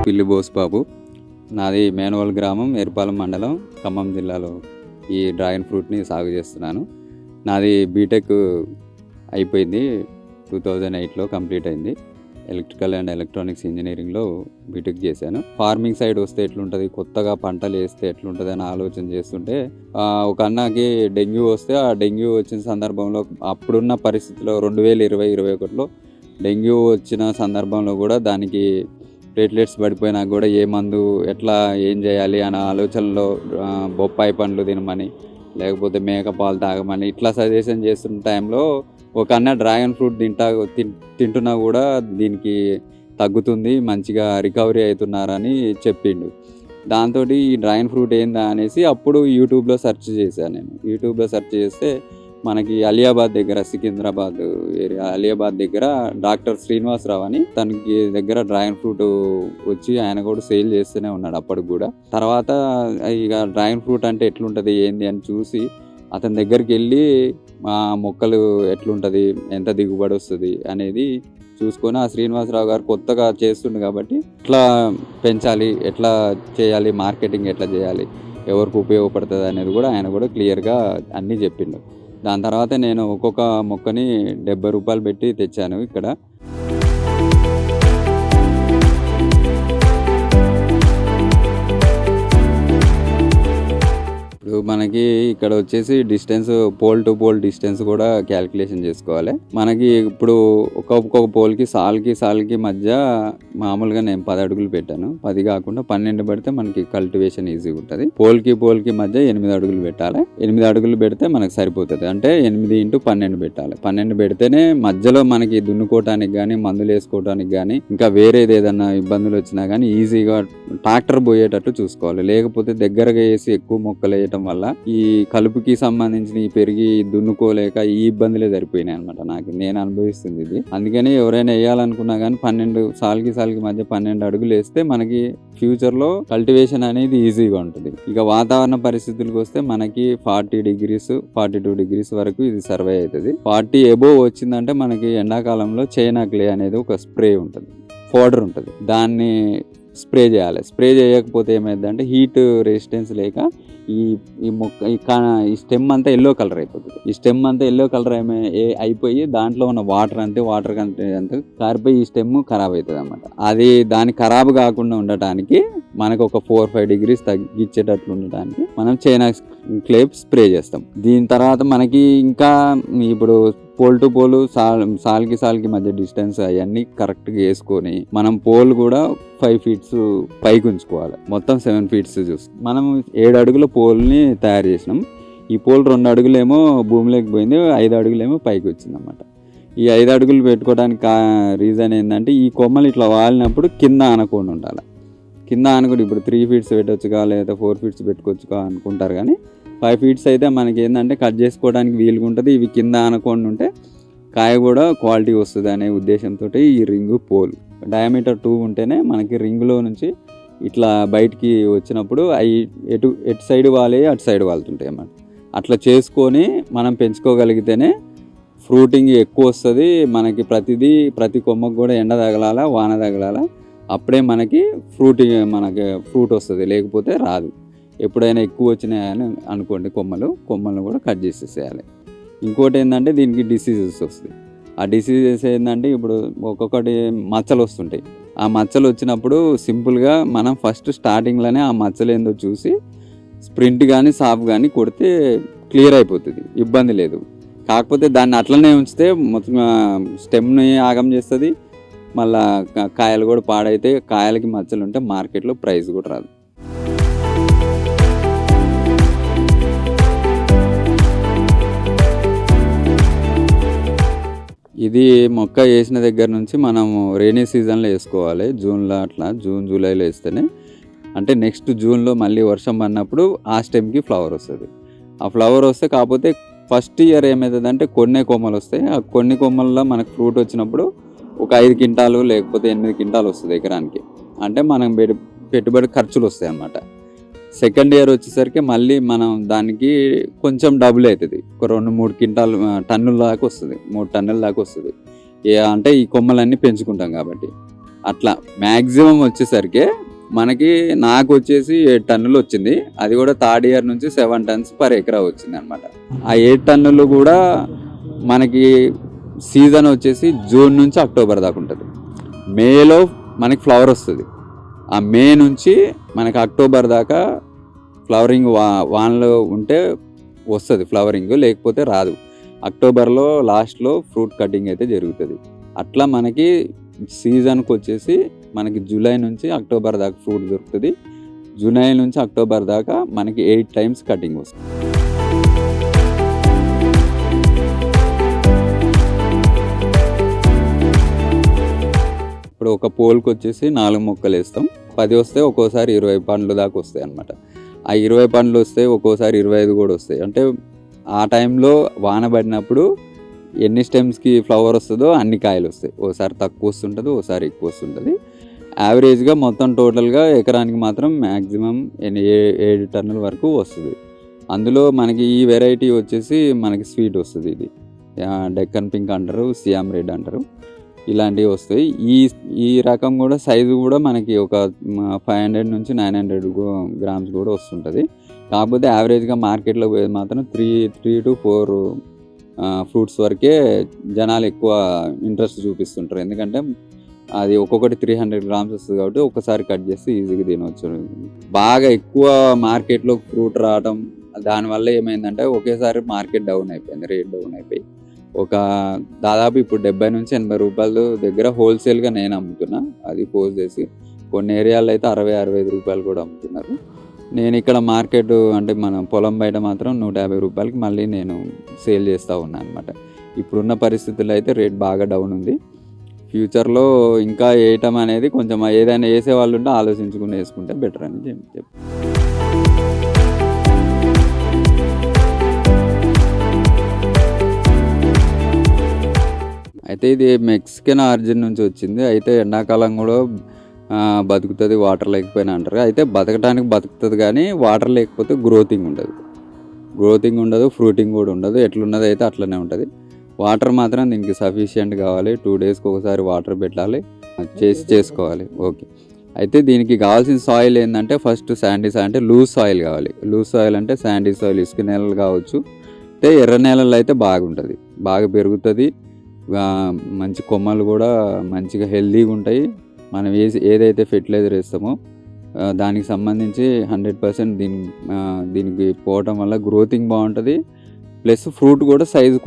పిల్లి బోస్ బాబు. నాది మేనవల్ గ్రామం, ఎర్పాలెం మండలం, ఖమ్మం జిల్లాలో ఈ డ్రాగన్ ఫ్రూట్ని సాగు చేస్తున్నాను. నాది బీటెక్ అయిపోయింది, 2008లో కంప్లీట్ అయింది. ఎలక్ట్రికల్ అండ్ ఎలక్ట్రానిక్స్ ఇంజనీరింగ్లో బీటెక్ చేశాను. ఫార్మింగ్ సైడ్ వస్తే ఎట్లుంటుంది, కొత్తగా పంటలు వేస్తే ఎట్లుంటుంది అని ఆలోచన చేస్తుంటే ఒక అన్నకి డెంగ్యూ వస్తే, ఆ డెంగ్యూ వచ్చిన సందర్భంలో అప్పుడున్న పరిస్థితిలో 2020-21లో డెంగ్యూ వచ్చిన సందర్భంలో కూడా దానికి ప్లేట్లెట్స్ పడిపోయినా కూడా ఏ మందు ఎట్లా ఏం చేయాలి అనే ఆలోచనలో బొప్పాయి పండ్లు తినమని, లేకపోతే మేక పాలు తాగమని ఇట్లా సజెషన్ చేస్తున్న టైంలో ఒక అన్న డ్రాగన్ ఫ్రూట్ తింటున్నా కూడా దీనికి తగ్గుతుంది, మంచిగా రికవరీ అవుతున్నారని చెప్పిండు. దాంతో ఈ డ్రాగన్ ఫ్రూట్ ఏందా అనేసి అప్పుడు యూట్యూబ్లో సెర్చ్ చేశాను. నేను యూట్యూబ్లో సెర్చ్ చేస్తే మనకి అలియాబాద్ దగ్గర, సికింద్రాబాద్ ఏరియా అలియాబాద్ దగ్గర డాక్టర్ శ్రీనివాసరావు అని తనకి దగ్గర డ్రాగన్ ఫ్రూట్ వచ్చి ఆయన కూడా సేల్ చేస్తూనే ఉన్నాడు అప్పటికి కూడా. తర్వాత ఇక డ్రాగన్ ఫ్రూట్ అంటే ఎట్లుంటుంది ఏంది అని చూసి అతని దగ్గరికి వెళ్ళి మా మొక్కలు ఎట్లుంటుంది, ఎంత దిగుబడి వస్తుంది అనేది చూసుకొని, ఆ శ్రీనివాసరావు గారు కొత్తగా చేస్తుండు కాబట్టి ఎట్లా పెంచాలి, ఎట్లా చేయాలి, మార్కెటింగ్ ఎట్లా చేయాలి, ఎవరికి ఉపయోగపడుతుంది అనేది కూడా ఆయన కూడా క్లియర్గా అన్నీ చెప్పిండు. దాని తర్వాత నేను ఒక్కొక్క మొక్కని 70 రూపాయలు పెట్టి తెచ్చాను ఇక్కడ. ఇప్పుడు మనకి ఇక్కడ వచ్చేసి distance, pole to pole distance కూడా క్యాలిక్యులేషన్ చేసుకోవాలి. మనకి ఇప్పుడు ఒక్కొక్క పోల్కి సాల్కి మధ్య మామూలుగా నేను 10 అడుగులు పెట్టాను. 10 కాకుండా 12 పెడితే మనకి కల్టివేషన్ ఈజీగా ఉంటుంది. పోల్కి మధ్య 8 అడుగులు పెట్టాలి. 8 అడుగులు పెడితే మనకు సరిపోతుంది. అంటే 8 × 12 పెట్టాలి. 12 పెడితేనే మధ్యలో మనకి దున్నుకోవటానికి కానీ, మందులు వేసుకోవటానికి కానీ, ఇంకా వేరేది ఏదన్నా ఇబ్బందులు వచ్చినా కానీ ఈజీగా ట్రాక్టర్ పోయేటట్టు చూసుకోవాలి. లేకపోతే దగ్గరగా వేసి ఎక్కువ మొక్కలు వేయటం వల్ల ఈ కలుపుకి సంబంధించిన ఈ పెరిగి దున్నుకోలేక ఈ ఇబ్బందులే సరిపోయినాయి అనమాట. నేను అనుభవిస్తుంది ఇది. అందుకని ఎవరైనా వేయాలనుకున్నా కానీ 12 సాల్కి మధ్య 12 అడుగులు వేస్తే మనకి ఫ్యూచర్ లో కల్టివేషన్ అనేది ఈజీగా ఉంటుంది. ఇక వాతావరణ పరిస్థితులకు వస్తే మనకి 40 degrees 42 degrees వరకు ఇది సర్వే అవుతుంది. 40 above వచ్చిందంటే మనకి ఎండాకాలంలో చైనా క్లే అనేది ఒక స్ప్రే ఉంటుంది, పౌడర్ ఉంటుంది, దాన్ని స్ప్రే చేయాలి. స్ప్రే చేయకపోతే ఏమైందంటే హీట్ రెసిస్టెన్స్ లేక ఈ మొక్క ఈ స్టెమ్ అంతా ఎల్లో కలర్ అయిపోతుంది. ఈ స్టెమ్ అంతా ఎల్లో కలర్ అయిపోయి దాంట్లో ఉన్న వాటర్ అంతా కారిపోయి ఈ స్టెమ్ ఖరాబ్ అవుతుంది అన్నమాట. అది దాని ఖరాబ్ కాకుండా ఉండటానికి మనకు ఒక 4-5 degrees తగ్గించేటట్లు ఉండటానికి మనం చైనా క్లే స్ప్రే చేస్తాం. దీని తర్వాత మనకి ఇంకా ఇప్పుడు పోల్ టు పోల్, సాల్కి మధ్య డిస్టెన్స్ అవన్నీ కరెక్ట్గా వేసుకొని మనం పోల్ కూడా 5 feet పైకి ఉంచుకోవాలి. మొత్తం 7 feet చూసి మనం 7 అడుగుల పోల్ని తయారు చేసినాం. ఈ పోల్ 2 అడుగులేమో భూమిలోకి పోయింది, 5 అడుగులేమో పైకి వచ్చింది అన్నమాట. ఈ 5 అడుగులు పెట్టుకోవడానికి రీజన్ ఏంటంటే ఈ కొమ్మలు ఇట్లా వాలినప్పుడు కింద ఆనకుండా ఉండాలి. కింద ఆనకుండా ఇప్పుడు 3 feet పెట్టవచ్చుగా, లేదా 4 feet పెట్టుకోవచ్చుగా అనుకుంటారు. కానీ 5 feet అయితే మనకి ఏంటంటే కట్ చేసుకోవడానికి వీలుగా ఉంటుంది. ఇవి కింద ఆనకుండా ఉంటే కాయ కూడా క్వాలిటీ వస్తుంది అనే ఉద్దేశంతో ఈ రింగు పోల్ డయామీటర్ 2 ఉంటేనే మనకి రింగులో నుంచి ఇట్లా బయటికి వచ్చినప్పుడు అవి ఎటు సైడ్ వాలి అటు సైడ్ వాళ్తుంటాయి అన్నమాట. అట్లా చేసుకొని మనం పెంచుకోగలిగితేనే ఫ్రూటింగ్ ఎక్కువ వస్తుంది. మనకి ప్రతి కొమ్మకు కూడా ఎండ తగలాల, వాన తగలాల, అప్పుడే మనకి ఫ్రూట్ వస్తుంది, లేకపోతే రాదు. ఎప్పుడైనా ఎక్కువ వచ్చినాయని అనుకోండి కొమ్మలు కూడా కట్ చేసేసేయాలి. ఇంకోటి ఏంటంటే దీనికి డిసీజెస్ వస్తాయి. ఆ డిసీజెస్ ఏంటంటే ఇప్పుడు ఒక్కొక్కటి మచ్చలు వస్తుంటాయి. ఆ మచ్చలు వచ్చినప్పుడు సింపుల్గా మనం ఫస్ట్ స్టార్టింగ్లోనే ఆ మచ్చలు ఏందో చూసి స్ప్రింట్ కానీ సాఫ్ కానీ కొడితే క్లియర్ అయిపోతుంది, ఇబ్బంది లేదు. కాకపోతే దాన్ని అట్లనే ఉంచితే మొత్తం స్టెమ్ని ఆగం చేస్తుంది, మళ్ళా కాయలు కూడా పాడైతే, కాయలకి మచ్చలు ఉంటే మార్కెట్లో ప్రైస్ కూడా రాదు. ఇది మొక్క వేసిన దగ్గర నుంచి మనము రైనీ సీజన్లో వేసుకోవాలి. జూన్లో అట్లా జూలైలో వేస్తేనే, అంటే నెక్స్ట్ జూన్లో మళ్ళీ వర్షం పడినప్పుడు ఆ స్టెమ్కి ఫ్లవర్ వస్తుంది. ఆ ఫ్లవర్ వస్తే కాకపోతే ఫస్ట్ ఇయర్ ఏమవుతుందంటే కొన్ని కొమ్మలు వస్తాయి. ఆ కొన్ని కొమ్మల్లో మనకు ఫ్రూట్ వచ్చినప్పుడు ఒక 5 క్వింటాలు లేకపోతే 8 క్వింటాలు వస్తుంది ఎకరానికి. అంటే మనం పెట్టుబడి ఖర్చులు వస్తాయి అన్నమాట. సెకండ్ ఇయర్ వచ్చేసరికి మళ్ళీ మనం దానికి కొంచెం డబుల్ అవుతుంది, ఒక 2-3 టన్నుల దాకా వస్తుంది, 3 టన్నుల దాకా వస్తుంది. అంటే ఈ కొమ్మలన్నీ పెంచుకుంటాం కాబట్టి అట్లా మ్యాక్సిమం వచ్చేసరికి మనకి నాకు వచ్చేసి 7 టన్నులు వచ్చింది. అది కూడా థర్డ్ ఇయర్ నుంచి 7 టన్స్ పర్ ఎకరా వచ్చింది అనమాట. ఆ 7 టన్నులు కూడా మనకి సీజన్ వచ్చేసి జూన్ నుంచి అక్టోబర్ దాకా ఉంటుంది. మేలో మనకి ఫ్లవర్ వస్తుంది. ఆ మే నుంచి మనకి అక్టోబర్ దాకా ఫ్లవరింగ్ వానలో ఉంటే వస్తుంది ఫ్లవరింగ్, లేకపోతే రాదు. అక్టోబర్లో లాస్ట్లో ఫ్రూట్ కటింగ్ అయితే జరుగుతుంది. అట్లా మనకి సీజన్కి వచ్చేసి మనకి జూలై నుంచి అక్టోబర్ దాకా ఫ్రూట్ దొరుకుతుంది. జూలై నుంచి అక్టోబర్ దాకా మనకి 8 టైమ్స్ కటింగ్ వస్తుంది. ఇప్పుడు ఒక పోల్కి వచ్చేసి 4 మొక్కలు వేస్తాం. 10 వస్తే ఒక్కోసారి 20 పండ్లు దాకా వస్తాయి అన్నమాట. ఆ 20 పండ్లు వస్తే ఒక్కోసారి 25 కూడా వస్తాయి. అంటే ఆ టైంలో వాన పడినప్పుడు ఎన్ని స్టెమ్స్కి ఫ్లవర్ వస్తుందో అన్ని కాయలు వస్తాయి. ఓసారి తక్కువ వస్తుంటుంది, ఓసారి ఎక్కువ వస్తుంటుంది. యావరేజ్గా మొత్తం టోటల్గా ఎకరానికి మాత్రం మ్యాక్సిమం 7 టన్నుల వరకు వస్తుంది. అందులో మనకి ఈ వెరైటీ వచ్చేసి మనకి స్వీట్ వస్తుంది. ఇది డెక్కన్ పింక్ అంటారు, సియామ్ రెడ్ అంటారు, ఇలాంటివి వస్తాయి. ఈ రకం కూడా సైజు కూడా మనకి ఒక 500 నుంచి 900 గ్రామ్స్ కూడా వస్తుంటుంది. కాకపోతే యావరేజ్గా మార్కెట్లో పోయేది మాత్రం 3 to 4 ఫ్రూట్స్ వరకే జనాలు ఎక్కువ ఇంట్రెస్ట్ చూపిస్తుంటారు. ఎందుకంటే అది ఒక్కొక్కటి 300 గ్రామ్స్ వస్తుంది కాబట్టి ఒక్కసారి కట్ చేసి ఈజీగా తినవచ్చు. బాగా ఎక్కువ మార్కెట్లో ఫ్రూట్ రావడం దానివల్ల ఏమైందంటే ఒకేసారి మార్కెట్ డౌన్ అయిపోయింది, రేట్ డౌన్ అయిపోయి దాదాపు ఇప్పుడు 70 నుంచి 80 రూపాయలు దగ్గర హోల్సేల్గా నేను అమ్ముతున్నా. అది పోస్ట్ చేసి కొన్ని ఏరియాలో అయితే 60-65 రూపాయలు కూడా అమ్ముతున్నారు. నేను ఇక్కడ మార్కెట్ అంటే మన పొలం బయట మాత్రం 150 రూపాయలకి మళ్ళీ నేను సేల్ చేస్తూ ఉన్నాను అనమాట. ఇప్పుడున్న పరిస్థితుల్లో అయితే రేట్ బాగా డౌన్ ఉంది. ఫ్యూచర్లో ఇంకా వేయటం అనేది కొంచెం ఏదైనా వేసే వాళ్ళు ఉంటే ఆలోచించుకుని వేసుకుంటే బెటర్ అని చెప్పి. అయితే ఇది మెక్సికన్ ఆరిజిన్ నుంచి వచ్చింది. అయితే ఎండాకాలం కూడా బతుకుతుంది వాటర్ లేకపోయినా అంటారు. అయితే బతకడానికి బతుకుతుంది కానీ వాటర్ లేకపోతే గ్రోతింగ్ ఉండదు, ఫ్రూటింగ్ కూడా ఉండదు. ఎట్లున్నది అయితే అట్లనే ఉంటుంది. వాటర్ మాత్రం దీనికి సఫిషియెంట్ కావాలి. 2 డేస్కి ఒకసారి వాటర్ పెట్టాలి, చేసుకోవాలి. ఓకే. అయితే దీనికి కావాల్సిన సాయిల్ ఏంటంటే ఫస్ట్ శాండీ సాయిల్ అంటే లూజ్ సాయిల్ కావాలి. లూజ్ సాయిల్ అంటే శాండీ సాయిల్, ఇసుక నేలలు కావచ్చు. అయితే ఎర్ర నేలల్లో అయితే బాగుంటుంది, బాగా పెరుగుతుంది. మంచి కొమ్మలు కూడా మంచిగా హెల్తీగా ఉంటాయి. మనం ఏదైతే ఫెర్టిలైజర్ వేస్తామో దానికి సంబంధించి 100% దీనికి పోవటం వల్ల గ్రోతింగ్ బాగుంటుంది. ప్లస్ ఫ్రూట్ కూడా సైజు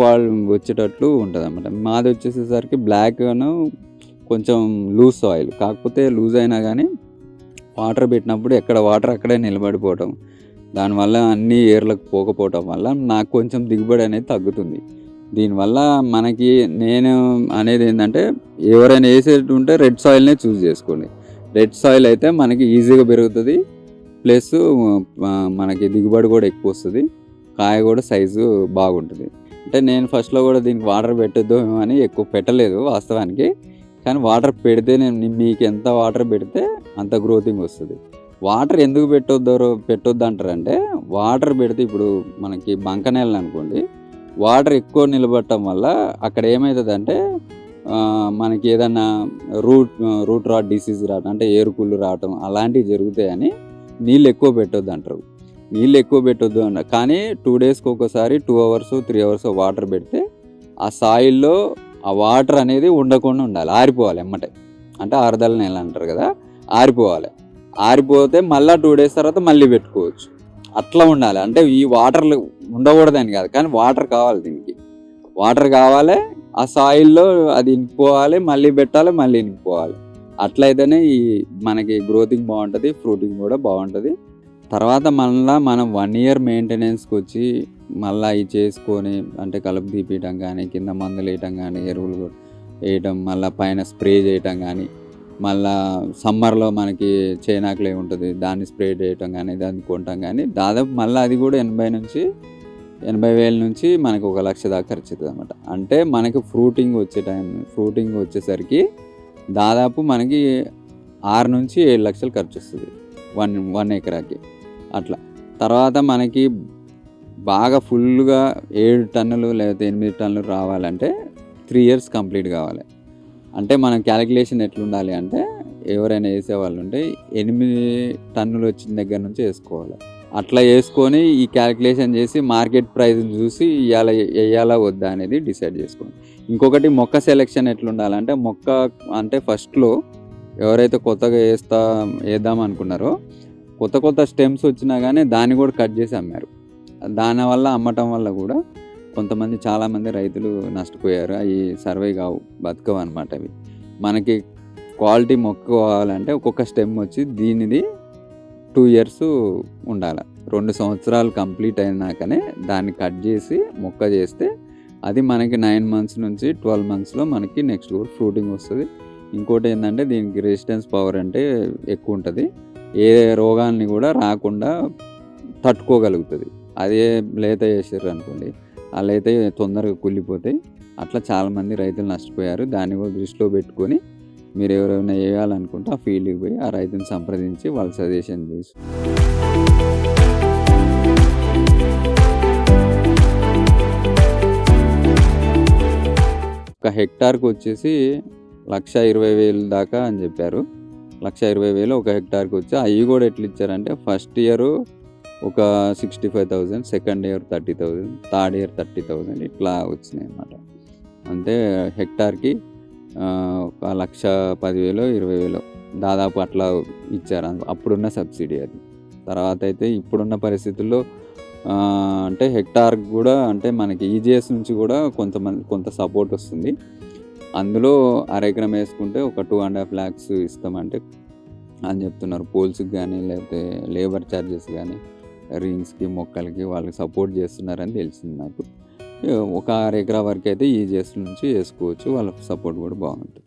వచ్చేటట్లు ఉంటుంది అన్నమాట. మాది వచ్చేసేసరికి బ్లాక్ కొంచెం లూజ్ సాయిల్, కాకపోతే లూజ్ అయినా కానీ వాటర్ పెట్టినప్పుడు ఎక్కడ వాటర్ అక్కడే నిలబడిపోవటం, దానివల్ల అన్ని ఏర్లకు పోకపోవటం వల్ల నాకు కొంచెం దిగుబడి అనేది తగ్గుతుంది. దీనివల్ల మనకి నేను అనేది ఏంటంటే ఎవరైనా వేసేది ఉంటే రెడ్ సాయిల్నే చూస్ చేసుకోండి. రెడ్ సాయిల్ అయితే మనకి ఈజీగా పెరుగుతుంది, ప్లస్ మనకి దిగుబడి కూడా ఎక్కువ వస్తుంది, కాయ కూడా సైజు బాగుంటుంది. అంటే నేను ఫస్ట్లో కూడా దీనికి వాటర్ పెట్టొద్దు అని ఎక్కువ పెట్టలేదు వాస్తవానికి. కానీ వాటర్ పెడితే మీకు ఎంత వాటర్ పెడితే అంత గ్రోతింగ్ వస్తుంది. వాటర్ ఎందుకు పెట్టొద్దు అంటారంటే వాటర్ పెడితే ఇప్పుడు మనకి బంక నేలలు అనుకోండి, వాటర్ ఎక్కువ నిలబడటం వల్ల అక్కడ ఏమవుతుందంటే మనకి ఏదన్నా రూట్ రాట్ డిసీజ్ రావటం, అంటే ఏరుకుళ్ళు రావటం అలాంటివి జరుగుతాయని నీళ్ళు ఎక్కువ పెట్టొద్దు అంటారు. నీళ్ళు ఎక్కువ పెట్టొద్దు అన్న కానీ 2 డేస్కి ఒకసారి 2 hours 3 hours వాటర్ పెడితే ఆ సాయిల్లో ఆ వాటర్ అనేది ఉండకుండా ఉండాలి, ఆరిపోవాలి ఎమ్మటే. అంటే ఆరుదల నేల అంటారు కదా, ఆరిపోవాలి. ఆరిపోతే మళ్ళీ 2 days తర్వాత మళ్ళీ పెట్టుకోవచ్చు. అట్లా ఉండాలి. అంటే ఈ వాటర్ ఉండకూడదని కాదు, కానీ వాటర్ కావాలి, దీనికి వాటర్ కావాలి. ఆ సాయిల్లో అది ఇంకిపోవాలి, మళ్ళీ పెట్టాలి, మళ్ళీ ఇంకిపోవాలి. అట్లయితేనే మనకి గ్రోతింగ్ బాగుంటుంది, ఫ్రూటింగ్ కూడా బాగుంటుంది. తర్వాత మళ్ళీ మనం 1 year మెయింటెనెన్స్కి వచ్చి మళ్ళీ ఇవి చేసుకొని అంటే కలుపు తీపియటం కానీ, కింద మందులు వేయటం కానీ, ఎరువులు వేయటం, మళ్ళీ పైన స్ప్రే చేయటం కానీ, మళ్ళీ సమ్మర్లో మనకి చైనాకులే ఉంటుంది దాన్ని స్ప్రే చేయటం కానీ, దాన్ని కొనటం కానీ దాదాపు మళ్ళీ అది కూడా 80,000 నుంచి మనకి 1,00,000 దాకా ఖర్చు అవుతుంది అన్నమాట. అంటే మనకి ఫ్రూటింగ్ వచ్చేసరికి దాదాపు మనకి 6 నుంచి 7 లక్షలు ఖర్చు వస్తుంది 1 ఎకరాకి. అట్లా తర్వాత మనకి బాగా ఫుల్గా 7 టన్నులు లేకపోతే 8 టన్నులు రావాలంటే 3 years కంప్లీట్ కావాలి. అంటే మనం క్యాలిక్యులేషన్ ఎట్లుండాలి అంటే ఎవరైనా వేసేవాళ్ళు ఉంటే 8 టన్నులు వచ్చిన దగ్గర నుంచి వేసుకోవాలి. అట్లా వేసుకొని ఈ క్యాలిక్యులేషన్ చేసి మార్కెట్ ప్రైస్ చూసి ఇవాళ వేయాలా వద్దా అనేది డిసైడ్ చేసుకోండి. ఇంకొకటి మొక్క సెలెక్షన్ ఎట్లుండాలంటే మొక్క అంటే ఫస్ట్లో ఎవరైతే కొత్తగా వేద్దాం అనుకున్నారో కొత్త స్టెమ్స్ వచ్చినా కానీ దాన్ని కూడా కట్ చేసి అమ్మారు. దానివల్ల అమ్మటం వల్ల కూడా కొంతమంది చాలామంది రైతులు నష్టపోయారు. అవి సర్వే కావు, బతకవు అనమాట. అవి మనకి క్వాలిటీ మొక్క కావాలంటే ఒక్కొక్క స్టెమ్ వచ్చి దీనిది 2 ఇయర్స్ ఉండాలి. 2 సంవత్సరాలు కంప్లీట్ అయినాకనే దాన్ని కట్ చేసి మొక్క చేస్తే అది మనకి 9 మంత్స్ నుంచి 12 మంత్స్లో మనకి నెక్స్ట్ కూడా ఫ్రూటింగ్ వస్తుంది. ఇంకోటి ఏంటంటే దీనికి రెసిస్టెన్స్ పవర్ అంటే ఎక్కువ ఉంటుంది. ఏ రోగాల్ని కూడా రాకుండా తట్టుకోగలుగుతుంది. అదే లేత వేసారు అనుకోండి, ఆ లేత తొందరగా కుళ్ళిపోతాయి. అట్లా చాలామంది రైతులు నష్టపోయారు. దాన్ని కూడా దృష్టిలో పెట్టుకొని మీరు ఎవరైనా వేయాలనుకుంటే ఆ ఫీల్డ్కి పోయి ఆ రైతుని సంప్రదించి వాళ్ళ సజెషన్ చూసి ఒక హెక్టార్కి వచ్చేసి 1,20,000 దాకా అని చెప్పారు. 1,20,000 ఒక హెక్టార్కి వచ్చి అవి కూడా ఎట్లా ఇచ్చారంటే ఫస్ట్ ఇయర్ ఒక 65,000, సెకండ్ ఇయర్ 30,000, థర్డ్ ఇయర్ 30,000 ఇట్లా వచ్చినాయి అన్నమాట. అంటే హెక్టార్కి ఒక 1,10,000, 20,000 దాదాపు అట్లా ఇచ్చారు. అప్పుడున్న సబ్సిడీ అది. తర్వాత అయితే ఇప్పుడున్న పరిస్థితుల్లో అంటే హెక్టార్కి కూడా అంటే మనకి ఈజీఎస్ నుంచి కూడా కొంత సపోర్ట్ వస్తుంది. అందులో అరెకరం వేసుకుంటే ఒక 2.5 lakhs ఇస్తామంటే అని చెప్తున్నారు. పోల్స్కి కానీ లేకపోతే లేబర్ ఛార్జెస్ కానీ రింగ్స్కి మొక్కలకి వాళ్ళకి సపోర్ట్ చేస్తున్నారని తెలిసింది నాకు. ఒక 6 ఎకరా వరకు అయితే ఈజీఎస్ నుంచి వేసుకోవచ్చు. వాళ్ళ సపోర్ట్ కూడా బాగుంటుంది.